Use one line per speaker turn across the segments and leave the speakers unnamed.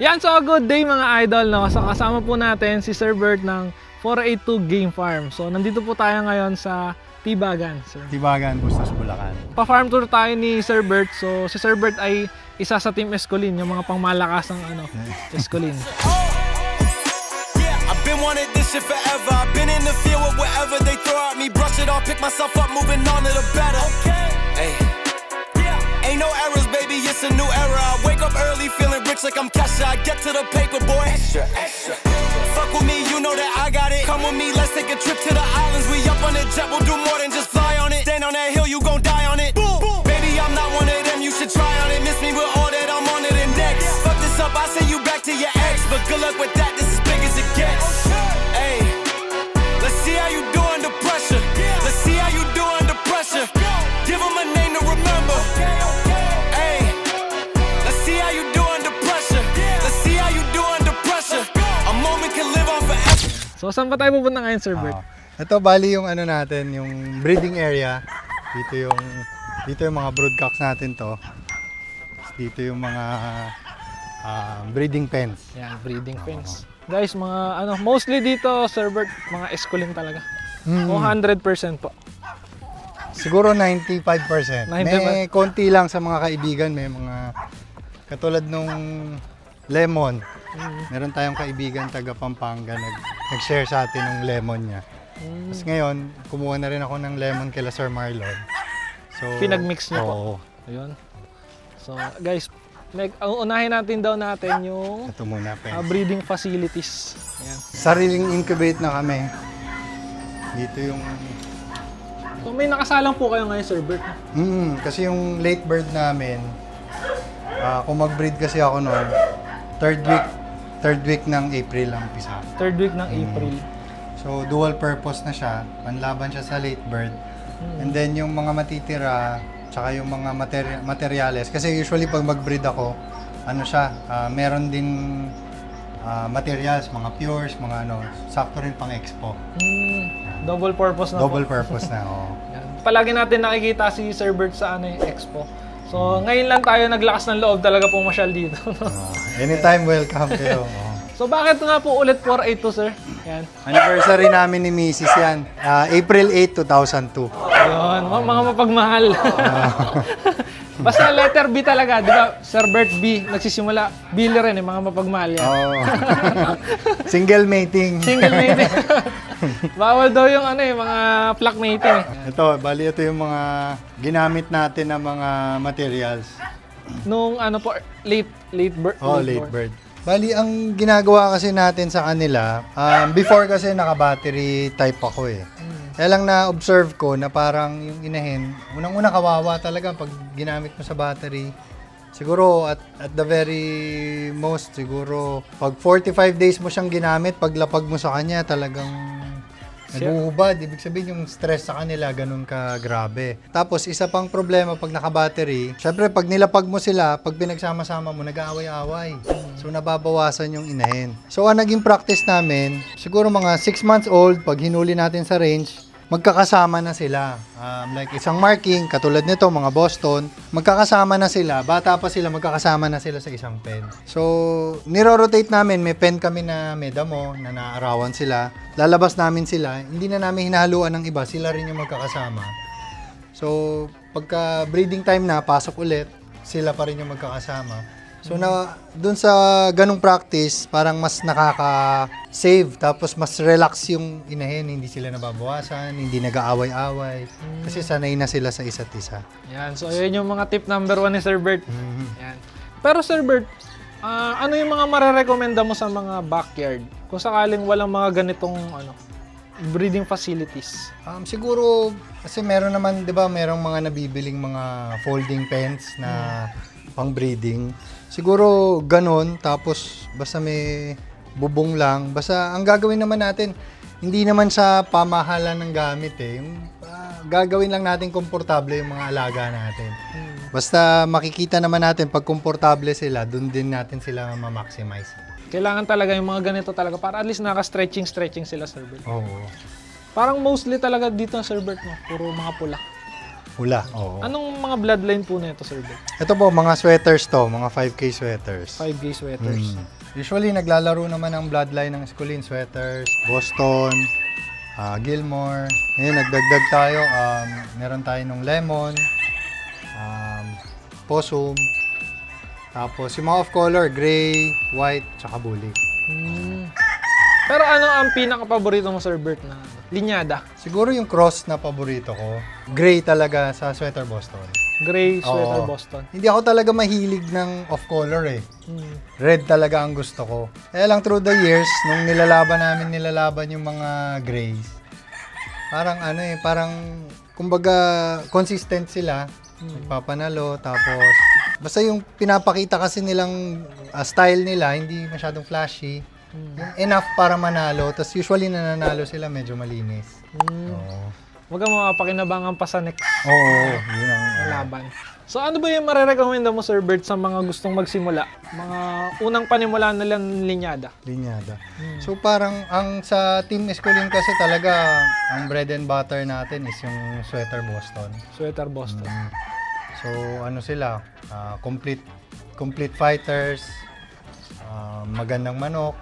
Yan, so good day mga idol, no? So kasama po natin si Sir Bert ng 482 Game Farm. So nandito po tayo ngayon sa Tibagan, sir.
Tibagan, Bustos, Bulacan.
Pa-farm tour tayo ni Sir Bert. So si Sir Bert ay isa sa Team Escolin, yung mga pangmalakasang Escolin.
I've been wanting this shit forever. I've been in the field with whatever they throw at me. Brush it off, pick myself up, moving on to the better. Hey. Ain't no errors, baby, it's a new era. I wake up early, feeling rich like I'm Kesha. I get to the paper, boy. Extra, extra. Fuck with me, you know that I got it. Come with me, let's take a trip to the islands. We up on the jet, we'll do more than just fly on it. Stand on that hill, you gon' die on it. Boom, boom. Baby, I'm not one of them, you should try on it. Miss me with all that, I'm on to the next. Fuck this up, I send you back to your ex. But good luck with that, this is big as it gets. Hey, let's see how you do under pressure. Let's see how you do under pressure. Give them a name to remember. Hey, let's see how you do under pressure. Let's see how you do under pressure. A moment can live on forever.
So saan ba tayo pupunta ngayon, Sir Bert?
Ito bali yung ano natin, yung breeding area. Dito yung mga broodcocks natin to. Dito yung mga breeding pens.
Yan, breeding pens. Guys, mga mostly dito, Sir Bert, mga Escolin talaga. O 100% po.
Siguro 95%. May konti lang sa mga kaibigan, may mga katulad nung lemon. Meron tayong kaibigan taga Pampanga nag-share sa atin ng lemon niya. Tapos ngayon, kumuha na rin ako ng lemon kila Sir Marlon. So,
pinagmix niyo po. Ayun. So, guys, unahin natin yung
ito muna,
breeding facilities. Ayan.
Sariling incubate na kami. Dito yung...
So, may nakasalang po kayo ngayon, Sir Bert?
Kasi yung late bird namin, kung mag-breed kasi ako noon, third week ng April ang umpisa.
Third week ng April.
So, dual purpose na siya. Panlaban siya sa late bird. And then, yung mga matitira, tsaka yung mga materyales. Kasi usually, pag mag-breed ako, meron din materials, mga pures, mga sakto rin pang expo.
Double purpose na
Double purpose na, oo.
Palagi natin nakikita si Sir Bert sa expo. So, ngayon lang tayo naglakas ng loob talaga pumasyal dito.
Anytime welcome kayo.
So, bakit nga po ulit 482, sir? Yan.
Anniversary namin ni Mrs. yan. April 8, 2002.
Ayun, mga mapagmahal. Basta letter B talaga, di ba? Sir Bert B, nagsisimula. Billy rin, mga mapagmahal yan.
Single mating.
Single mating. Bawal daw yung mga flock mating.
Ito, bali ito yung mga ginamit natin na mga materials.
Nung late bird.
Late bird. Bali, ang ginagawa kasi natin sa kanila, before kasi naka-battery type ako eh. Kaya lang na-observe ko na parang yung inahin, unang-una kawawa talaga pag ginamit mo sa battery. Siguro at the very most, siguro pag 45 days mo siyang ginamit, paglapag mo sa kanya talagang naguhubad. Ibig sabihin yung stress sa kanila, ganun ka grabe. Tapos isa pang problema pag naka-battery, syempre pag nilapag mo sila, pag pinagsama-sama mo, nag-aaway-away. So nababawasan yung inahin. So ang naging practice namin, siguro mga 6 months old, pag hinuli natin sa range, magkakasama na sila. Like isang marking, katulad nito, mga Boston, magkakasama na sila. Bata pa sila, magkakasama na sila sa isang pen. So, niro-rotate namin. May pen kami na may damo, na naarawan sila. Lalabas namin sila. Hindi na namin hinahaluan ng iba. Sila rin yung magkakasama. So, pagka breeding time na, pasok ulit, sila pa rin yung magkakasama. So, dun sa ganung practice, parang mas nakaka-save. Tapos, mas relax yung inahin. Hindi sila nababawasan, hindi nag-aaway-away. Kasi sanay na sila sa isa't isa.
Yan. So, yun yung mga tip number 1 ni Sir Bert. Yan. Pero, Sir Bert, ano yung mga marerekomenda mo sa mga backyard? Kung sakaling walang mga ganitong breeding facilities.
Siguro, kasi meron naman, di ba, merong mga nabibiling mga folding pens na pang-breeding. Siguro ganun, tapos basta may bubong lang. Basta ang gagawin naman natin, hindi naman sa pamahalan ng gamit eh. Gagawin lang natin komportable yung mga alaga natin. Basta makikita naman natin pag komportable sila, dun din natin sila ma-maximize.
Kailangan talaga yung mga ganito talaga para at least naka-stretching sila, Sir Bert.
Oo.
Parang mostly talaga dito, Sir Bert, puro mga pula.
Pula, oo.
Anong mga bloodline po na ito, Sir Bert?
Ito po, mga sweaters to, mga 5K sweaters.
5K sweaters.
Usually, naglalaro naman ang bloodline ng Escolin sweaters, Boston, Gilmore. Ngayon, nagdagdag tayo. Meron tayo ng lemon, possum. Tapos, yung mga off-color, gray, white, tsaka bully.
Pero ano ang pinaka-paborito mo, Sir Bert, na linyada?
Siguro yung cross na paborito ko, gray talaga sa sweater Boston.
Gray sweater
Oo.
Boston.
Hindi ako talaga mahilig ng off-color eh. Red talaga ang gusto ko. Kaya lang through the years, nung nilalaban yung mga grays, parang kumbaga consistent sila. Nagpapanalo, tapos basta yung pinapakita kasi nilang style nila, hindi masyadong flashy. Yung enough para manalo, tapos usually nananalo sila medyo malinis. Oo.
Wag kang mapakinabangan pa sa next
Oo, yun ang
laban. So ano ba yung marerekomenda mo, Sir Bert, sa mga gustong magsimula? Mga unang panimula nilang linyada?
linyada. So parang ang sa Team Escolin kasi talaga ang bread and butter natin is yung sweater Boston.
Sweater Boston.
So ano sila, complete fighters, magandang manok.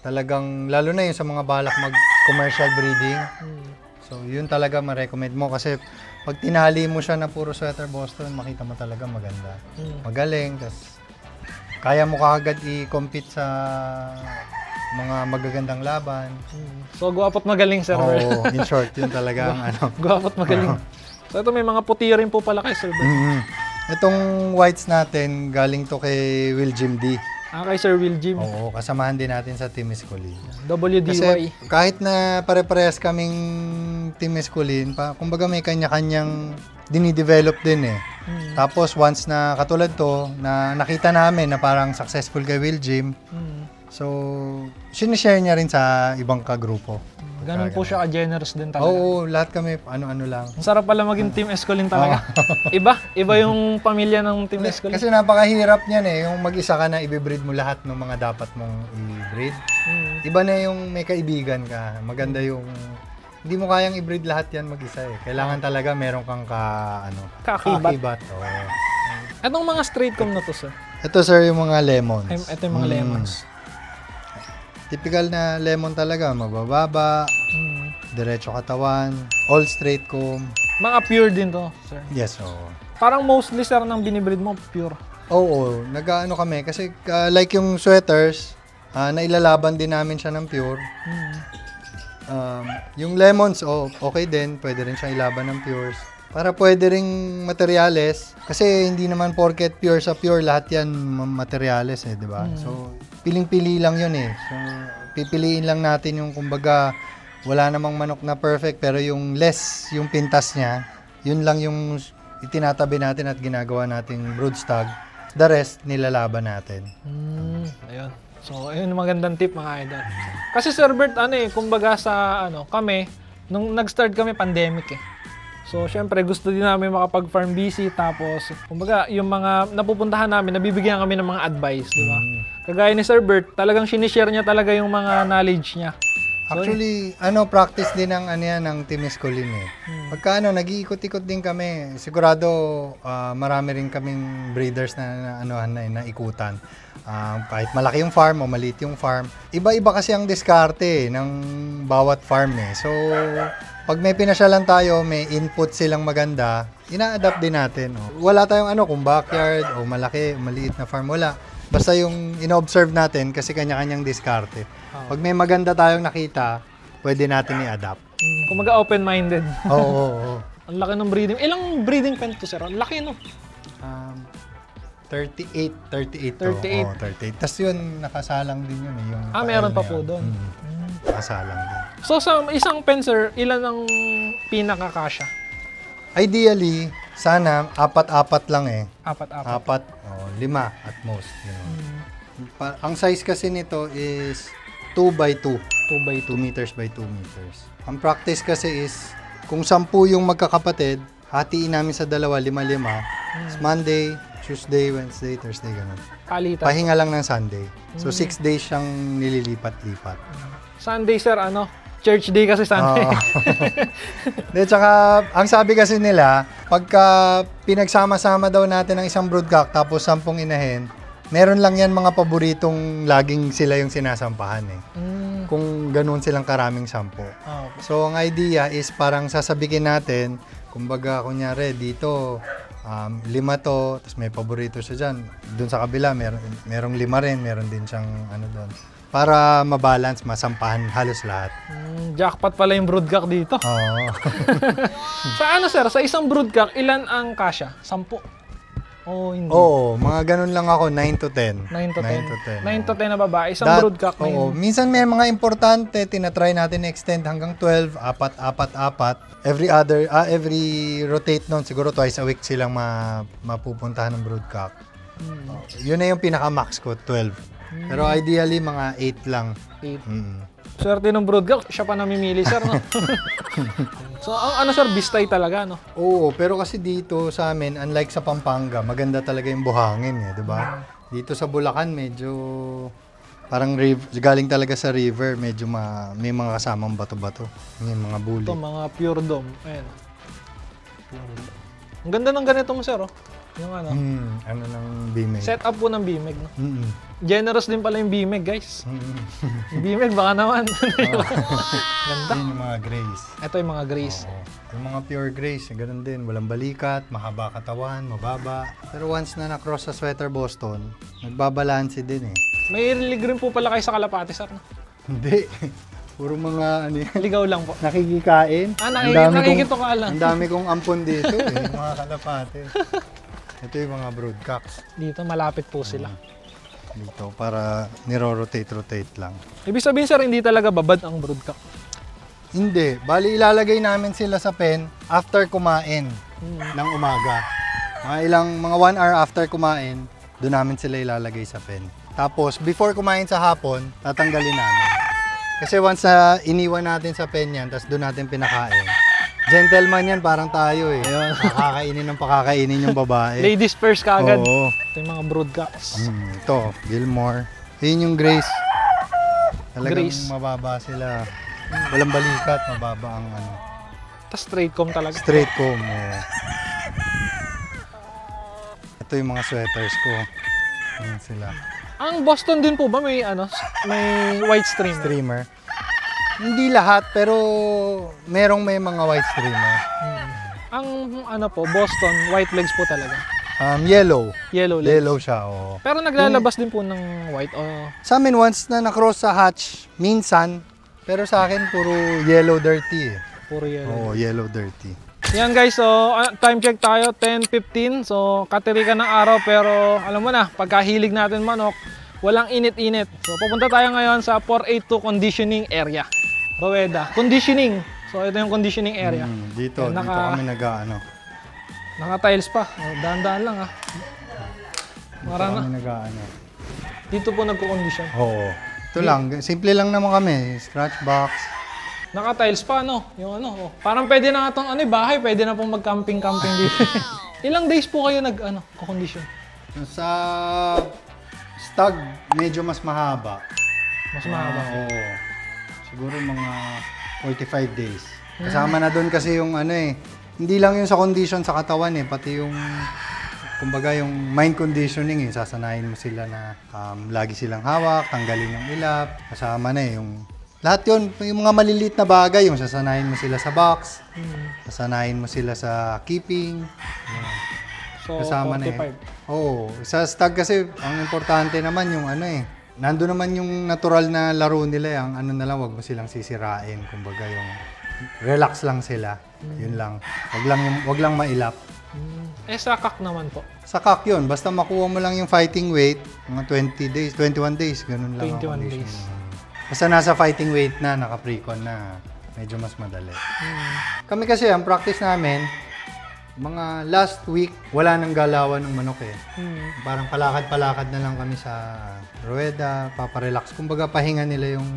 Talagang lalo na yun sa mga balak mag-commercial breeding. So yun talaga ma-recommend mo kasi pag tinali mo siya na puro sweater Boston, makita mo talaga maganda. Magaling, tas kaya mo kaagad i-compete sa mga magagandang laban.
So gwapo't magaling, Sir Bert.
Oo, in short, yun talaga ang ano.
Gwapo't magaling. So ito may mga puti rin po pala kay Sir Bert.
Itong whites natin, galing to kay Will Jim D.
Kay Sir Will Jim.
Oo, kasamahan din natin sa Team Escolin.
WDY.
Kasi kahit na pare-parehas kaming Team Escolin, kumbaga may kanya-kanyang dinidevelop din eh. Tapos once na katulad to, na nakita namin na parang successful kay Will Jim, so sinishare niya rin sa ibang kagrupo.
Ganun po siya ka-generous din talaga.
Oo, lahat kami ano-ano lang.
Ang sarap pala maging Team Escolin talaga. Iba yung pamilya ng Team Escolin.
Kasi napakahirap niyan eh, yung mag-isa ka na i-breed mo lahat ng mga dapat mong i-breed. Iba na yung may kaibigan ka. Maganda yung hindi mo kayang i-breed lahat yan mag-isa eh. Kailangan talaga meron kang kakibat. Oo.
Anong mga straight comb na to, sir?
Ito sir, yung mga lemons.
Ito yung mga lemons.
Typical na lemon talaga, mabababa, diretso katawan, all straight comb.
Mga pure din to, sir?
Yes, oo.
Parang mostly, sir, ng binibreed mo, pure.
Oo, nag-ano kami, kasi like yung sweaters, nailalaban din namin siya ng pure. Yung lemons, okay din, pwede rin siyang ilaban ng pures. Para pwede ring materyales, kasi hindi naman porket pure sa pure, lahat yan materyales eh, di ba? So, piling-pili lang yun eh. So, pipiliin lang natin yung kumbaga, wala namang manok na perfect, pero yung less, yung pintas niya, yun lang yung itinatabi natin at ginagawa nating broodstag. The rest, nilalaban natin.
Ayun. So, ayun magandang tip mga idol. Kasi Sir Bert, kumbaga sa kami, nung nag-start kami pandemic eh. So, syempre, gusto din namin makapag-farm busy. Tapos, kumbaga, yung mga napupuntahan namin, nabibigyan kami ng mga advice, di ba? Kagaya ni Sir Bert, talagang sinishare niya talaga yung mga knowledge niya. So,
actually, practice din ng Team Escolin eh. Pagka nag-iikot-ikot din kami, sigurado marami rin kaming breeders na ikutan. Kahit malaki yung farm o maliit yung farm, iba-iba kasi ang diskarte ng bawat farm eh. So, pag may pinasyalan tayo, may input silang maganda, ina-adapt din natin. Wala tayong kung backyard o malaki, maliit na farm, wala. Basta yung ino-observe natin kasi kanya-kanyang diskarte. Pag may maganda tayong nakita, pwede natin i-adapt.
Kumbaga open-minded.
Oo.
Ang laki ng breeding. Ilang breeding pen to, sir? Ang laki, no?
38.
38.
Tapos yun, nakasalang din yun eh. Yung
meron pa po doon.
Nakasalang din.
So, sa isang pen, sir, ilan ang pinaka-kasya?
Ideally, sana, 4-4 lang eh.
4.
5 at most. Ang size kasi nito is 2x2. 2 meters by 2 meters. Ang practice kasi is, kung 10 yung magkakapatid, hatiin namin sa 2, 5-5. Monday, Tuesday, Wednesday, Thursday, ganun.
Palitan.
Pahinga lang ng Sunday. So, 6 days siyang nililipat-lipat.
Sunday, sir, Church day kasi Sunday.
De, tsaka, ang sabi kasi nila, pagka pinagsama-sama daw natin ng isang broodcock tapos 10 inahin, meron lang yan mga paboritong laging sila yung sinasampahan eh. Kung ganoon silang karaming 10. So, ang idea is parang sasabihin natin, kumbaga, kunyari, dito, 5 to, tapos may paborito siya dyan. Doon sa kabila, merong 5 rin, meron din siyang ano doon. Para mabalance, masampahan halos lahat.
Jackpot pala yung broodcock dito.
Oo.
Sa ano sir, sa isang broodcock, ilan ang kasya? 10? Oh, hindi.
Oo, mga ganun lang ako, 9 to 10.
9 to 10. 9 to 10 na babae, isang
That,
broodcock.
Oo, minsan may mga importante, tinatry natin extend hanggang 12, 4. Every rotate nun, siguro twice a week silang mapupuntahan ng broodcock. Yun na yung pinaka-max ko, 12. Pero ideally, mga 8 lang.
8. Swerte ng broodcock, siya pa namimili, sir, no? So, ano, sir, bistay talaga, no?
Oo, pero kasi dito sa amin, unlike sa Pampanga, maganda talaga yung buhangin, eh, di ba? Dito sa Bulacan, medyo parang galing talaga sa river, medyo may mga kasamang bato-bato. Yung mga buli.
Ito, mga pure dome. Ayan. Ang ganda ng ganito mo, sir, oh. Yung ano.
Ano ng BMEG.
Set up po ng BMEG, no? Generous din pala yung BMEG, guys. Yung BMEG, baka naman. Ganda.
Yun yung mga grays.
Ito yung mga grays.
Yung mga pure grays, ganun din. Walang balikat, mahaba katawan, mababa. Pero once na na-cross sa Sweater Boston, nagbabalanse din eh.
May rig rin po pala kayo sa Kalapati, sir, no?
Hindi. Puro mga ano yan.
Ligaw lang po.
Nakikikain.
Nakikituka lang.
Ang dami kong ampon dito eh, mga Kalapati. Ito yung mga broodcocks.
Dito, malapit po sila.
Dito, para niro-rotate lang.
Ibig sabihin, sir, hindi talaga babad ang broodcock.
Hindi. Bali, ilalagay namin sila sa pen after kumain ng umaga. Mga 1 hour after kumain, doon namin sila ilalagay sa pen. Tapos, before kumain sa hapon, tatanggalin namin. Kasi once na iniwan natin sa pen yan, tapos doon natin pinakain, gentleman yan, parang tayo eh. Pakakainin ng pakakainin yung babae.
Ladies first kaagad.
Oo.
Ito yung mga broodcocks.
Ito, Gilmore. Yun yung Grace. Talagang
Grace.
mababa sila. Walang balikat, mababa ang ano.
Tapos straight comb talaga.
Straight comb. Ito yung mga sweaters ko. Ayan sila.
Ang Boston din po ba may may white streamer?
Streamer. Hindi lahat, pero may mga white streamer.
Ang ano po, Boston, white legs po talaga.
Yellow.
Yellow legs.
Yellow siya, oo.
Pero naglalabas din po ng white.
Sa amin, once na na-cross sa hatch, minsan, pero sa akin, puro yellow dirty eh.
Puro yellow.
Oo, yellow dirty.
Yan guys, so time check tayo, 10:15. So katirikan ng araw pero alam mo na, pagkahilig natin manok, walang init-init. So pupunta tayo ngayon sa 482 conditioning area. Rueda. Conditioning. So ito yung conditioning area.
Dito kami nag-ano.
Naka-tiles pa. Dahan-dahan lang
Kami nag-ano.
Dito po nagko-condition.
Oo. Ito lang, simple lang naman kami. Scratch box.
Naka-tiles pa, no? Yung ano, parang pwede na itong bahay, pwede na pong mag-camping-camping dito. Ilang days po kayo nag-condition?
Sa stag, medyo mas mahaba.
Mas mahaba.
Oo. Siguro mga 45 days. Kasama na doon kasi yung hindi lang yung sa condition sa katawan pati yung kumbaga yung mind conditioning sasanayin mo sila na lagi silang hawak, tanggalin yung ilap, kasama na yung lahat yun, yung mga maliliit na bagay, yung sasanayin mo sila sa box, sasanayin mo sila sa keeping.
So,
kasama
45.
Na Oo. Sa stag kasi, ang importante naman yung nando naman yung natural na laro nila, ang na lang, wag mo silang sisirain. Kumbaga yung relax lang sila. Yun lang. Wag lang mailap.
Sa kak naman po?
Sa kak yun, basta makuha mo lang yung fighting weight, mga 20 days, 21 days, ganun lang.
21 days.
Basta nasa fighting weight na, naka-precon na, medyo mas madali. Kami kasi, ang practice namin, mga last week, wala nang galawan ng manok Parang palakad-palakad na lang kami sa rueda, paparelax. Kumbaga, pahinga nila yung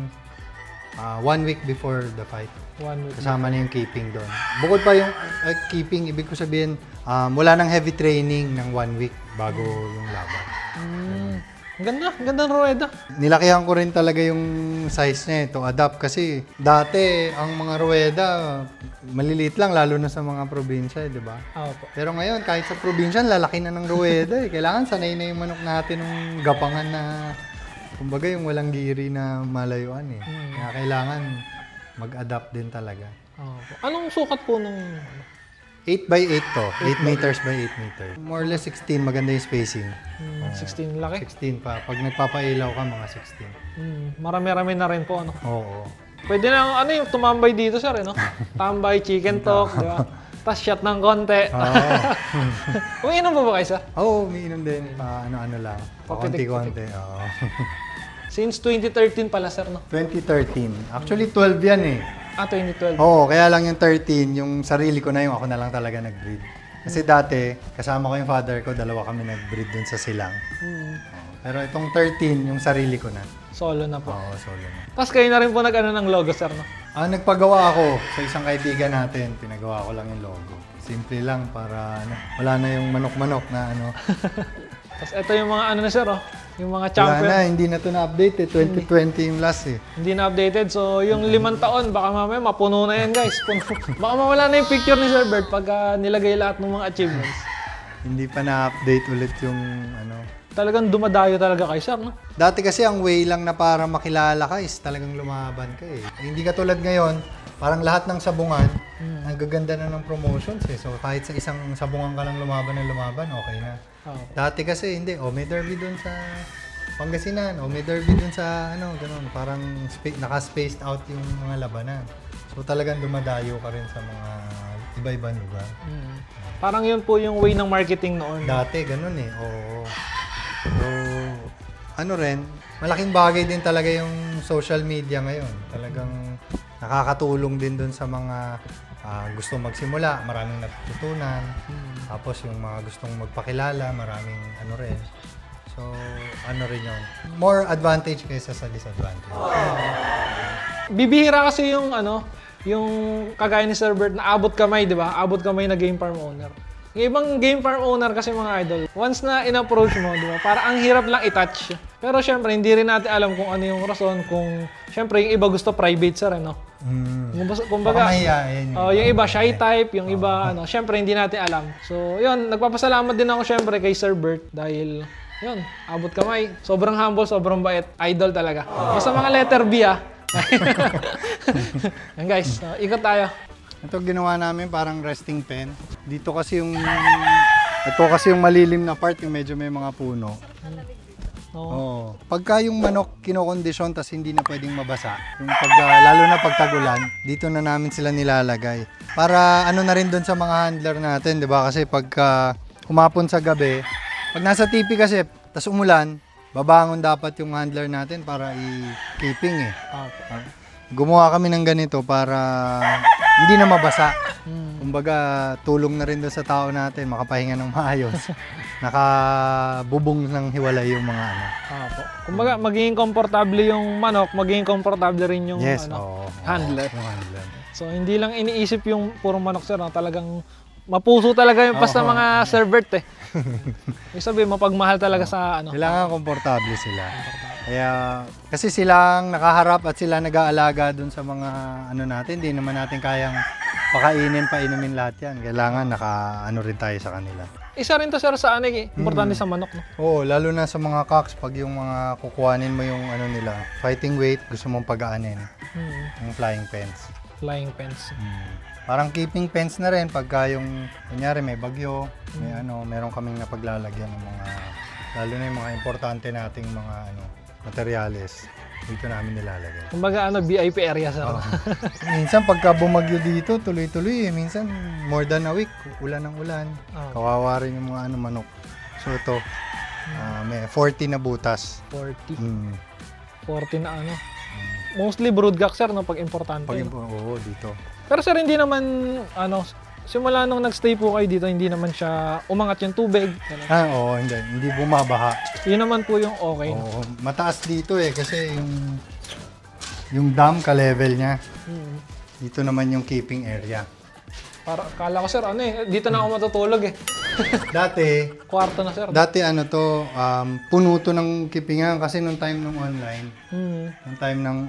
1 week before the fight.
1 week.
Kasama na yung keeping doon. Bukod pa yung keeping, ibig ko sabihin, wala nang heavy training ng 1 week bago yung laban.
Ang ganda ng ruweda.
Nilakihan ko rin talaga yung size niya to adapt kasi dati ang mga ruweda maliliit lang lalo na sa mga probinsya, di ba?
Opo.
Pero ngayon kahit sa probinsya lalaki na ng ruweda eh. Kailangan sanay na yung manok natin ng gapangan na kumbaga yung walang giri na malayuan eh. Kaya kailangan mag-adapt din talaga.
Opo. Anong sukat po nung
8 by 8 to. 8 meters by 8 meters. More or less 16. Maganda yung spacing.
16 laki?
16 pa. Pag nagpapailaw ka, mga 16.
Marami-rami na rin po, ano?
Oo.
Pwede na, ano yung tumambay dito, sir, no? Tambay, chicken talk, di ba? Tapos shot ng konti. Umiinom po ba kayo, sir?
Oo, umiinom din. Ano-ano lang. Konti-konti. Oo.
Since 2013 pala, sir, no?
2013. Actually, 12 yan eh.
2012.
Oo, kaya lang yung 13, yung sarili ko na yung ako na lang talaga nag-breed. Kasi dati, kasama ko yung father ko, dalawa kami nag-breed dun sa silang. Pero itong 13, yung sarili ko na.
Solo na po.
Oo, solo na.
Tapos kayo na rin po nag-ano ng logo, sir, no?
Nagpagawa ako sa isang kaibigan natin. Pinagawa ko lang yung logo. Simple lang para wala na yung manok-manok na ano.
Tapos ito yung mga ano na, sir, oh. Yung mga
Wala
champion.
na, hindi na ito na-update eh. 2020 yung last eh.
Hindi na updated. So, yung 5 taon, baka mamaya mapuno na yan, guys. Baka mawala na yung picture ni Sir Bert pag nilagay lahat ng mga achievements.
Hindi pa na-update ulit yung ano.
Talagang dumadayo talaga kay Sir, no?
Dati kasi ang way lang na para makilala ka is talagang lumaban ka eh. Hindi katulad ngayon, parang lahat ng sabungan, ang gaganda na ng promotions eh. So kahit sa isang sabungan ka lang lumaban, okay na. Dati kasi hindi, may derby dun sa Pangasinan, may derby dun sa ano, ganun. Parang naka-spaced out yung mga labanan. So talagang dumadayo ka rin sa mga iba-ibang lugar.
Parang yun po yung way ng marketing noon.
Dati, ganun eh. Oo. So, ano rin, malaking bagay din talaga yung social media ngayon. Talagang nakakatulong din dun sa mga gusto magsimula, maraming natututunan. Tapos yung mga gustong magpakilala, maraming ano rin. So, ano rin yun. More advantage kaysa sa disadvantage.
Bibihira kasi yung ano, yung kagaya ni Sir Bert na abot kamay, di ba? Abot kamay na game farm owner. Yung ibang game farm owner kasi mga idol, once na in-approach mo, di ba? Para ang hirap lang i-touch. Pero syempre, hindi rin natin alam kung ano yung rason, kung syempre yung iba gusto private, sir, ano? Kumbaga, yung iba shy type, yung iba ano, syempre hindi natin alam. So, yun, nagpapasalamat din ako syempre kay Sir Bert dahil yun, abot kamay. Sobrang humble, sobrang bait, idol talaga. Basta mga letter B, Yan guys, ikot tayo.
Ito ginawa namin parang resting pen. Ito kasi yung malilim na part, yung medyo may mga puno. Oo. Pagka yung manok kinokondisyon tas hindi na pwedeng mabasa, yung lalo na pagtagulan, dito na namin sila nilalagay. Para ano na rin doon sa mga handler natin, 'di ba? Kasi pagka humapon sa gabi, pag nasa TV kasi tas umulan, babangon dapat yung handler natin para i-keeping eh. Gumawa kami ng ganito para hindi na mabasa. Kumbaga, tulong na rin doon sa tao natin, makapahinga ng maayos. Nakabubong ng hiwalay yung mga ano.
Kumbaga, magiging komportable yung manok, magiging komportable rin yung handler.
Yung handler.
So, hindi lang iniisip yung purong manok, sir. Talagang mapuso talaga yung basta mga Sir Bert eh. Ibig sabihin, mapagmahal talaga sa ano.
Kailangan komportable sila. Kaya, kasi silang nakaharap at sila nag-aalaga dun sa mga ano natin, hindi naman natin kayang pakainin, painumin lahat yan. Kailangan naka-ano rin tayo sa kanila.
Isa rin to, sir, sa ano, importante sa manok, no?
Oo, lalo na sa mga cocks, pag yung mga kukuhanin mo yung ano nila, fighting weight, gusto mong pagaanin. Yung flying pens.
Flying pens.
Parang keeping pens na rin pagka yung, kunyari may bagyo, may ano, meron kaming napaglalagyan ng mga, lalo na yung mga importante nating mga ano, materyales, dito namin nilalagay.
Kumbaga ano, VIP area, sir.
Minsan pagka bumagyo dito, tuloy-tuloy eh. Minsan more than a week, ulan ng ulan. Kawawa rin yung mga ano, manok. So ito, may 40 na butas. 40?
40 na ano. Mostly broodcock, sir, no, pag importante.
Oo, dito.
Pero sir, hindi naman, ano, simula nung nagstay po kayo dito, hindi naman siya umangat yung tubig.
Oo, hindi bumabaha.
Yun naman po yung okay.
Oo, mataas dito eh, kasi yung dam ka-level niya. Dito naman yung keeping area.
Para, kala ko sir, ano eh, dito na ako matutulog eh.
Dati,
Kwarto na sir.
ano to, puno to ng kipingan kasi nung time ng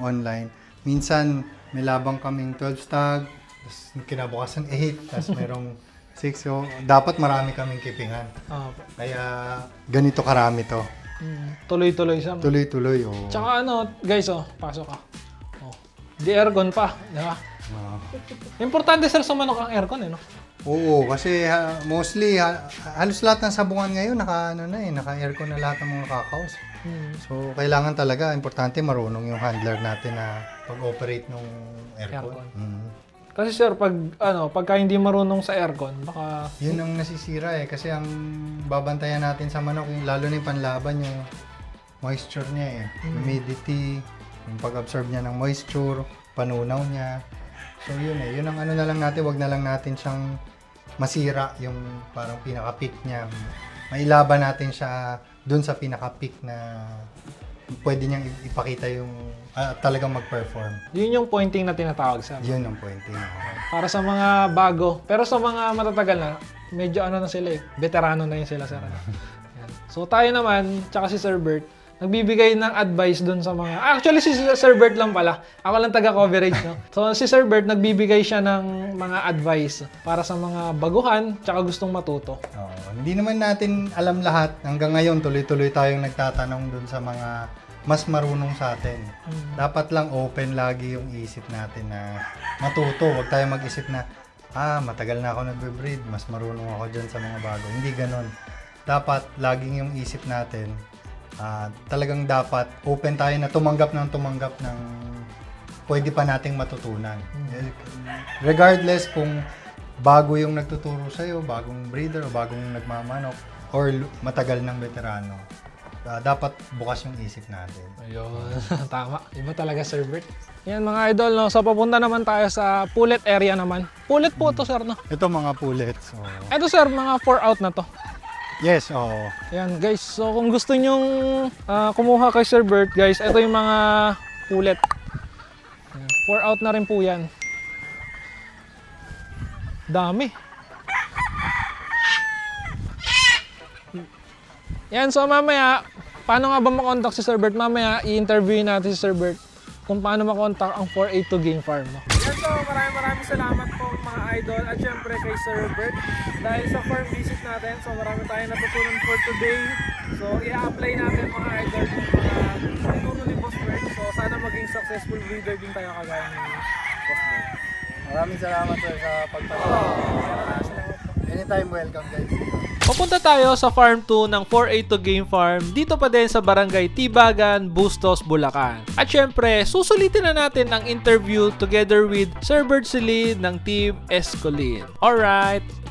online, minsan may labang kaming 12 stag, tapos kinabukasan 8, tapos merong 6, so dapat marami kaming kipingan. Kaya ganito karami to.
Tuloy-tuloy siya.
Tuloy-tuloy, oh.
Tsaka ano, guys, pasok ka. Di aircon pa, di ba? Importante sir sa manok ang aircon eh, no?
Oo, kasi mostly halos lahat ng sabungan ngayon naka-aircon na lahat ng mga kakaos. So kailangan talaga, importante marunong yung handler natin na pag-operate ng aircon.
Kasi sir, pagka hindi marunong sa aircon, baka
yun ang nasisira eh, kasi ang babantayan natin sa manok, lalo na yung panlaban, yung moisture niya eh, humidity, yung pag-absorb niya ng moisture, panunaw niya. So yun eh, yun ang ano na lang natin, wag na lang natin siyang masira yung parang pinaka-peak niya. Mailaban natin siya dun sa pinaka-peak na pwede niyang ipakita yung talagang mag-perform.
Yun yung pointing na tinatawag sir.
Yun ang pointing.
Para sa mga bago, pero sa mga matatagal na, medyo ano na sila eh, veterano na yun sila sir. Yan. So tayo naman, tsaka si Sir Bert, nagbibigay ng advice dun sa mga... Actually, si Sir Bert lang pala. Ako lang taga-coverage, no? So, si Sir Bert, nagbibigay siya ng mga advice para sa mga baguhan tsaka gustong matuto.
Hindi naman natin alam lahat. Hanggang ngayon, tuloy-tuloy tayong nagtatanong dun sa mga mas marunong sa atin. Dapat lang open lagi yung isip natin na matuto. Huwag tayong mag-isip na, matagal na ako nagbe-breed, mas marunong ako dyan sa mga bago. Hindi ganon. Dapat laging yung isip natin, talagang dapat open tayo na tumanggap ng pwede pa nating matutunan. Regardless kung bago yung nagtuturo sa'yo, bagong breeder o bagong nagmamanok or matagal ng veterano, dapat bukas yung isip natin.
Ayun, tama. Iba talaga Sir Bert. Yan mga idol, no? So papunta naman tayo sa pullet area naman. Pullet po to sir, no?
Ito mga pullets.
Ito sir, mga 4 out na to.
Yes, oo.
Ayan guys, so kung gusto nyong kumuha kay Sir Bert guys, ito yung mga pullet. 4 out na rin po yan. Dami. Yan, so mamaya, paano nga ba makontak si Sir Bert? Mamaya, i-interview natin si Sir Bert kung paano makontak ang 482 Game Farm. No? Yan, so maraming salamat po mga idol at syempre kay Sir Bert dahil sa farm visit natin. So marami tayong natutunan for today. So i-apply natin mga idol yung mga tinuro ni Boss Bert. So sana maging successful breeder din tayo kagaya ni Boss Bert.
Maraming salamat sir sa pagpapalala. Anytime welcome guys.
Papunta tayo sa Farm 2 ng 482 Game Farm dito pa din sa Barangay Tibagan, Bustos, Bulacan. At syempre, susulitin na natin ang interview together with Sir Bert Silid ng Team Escolin. Alright!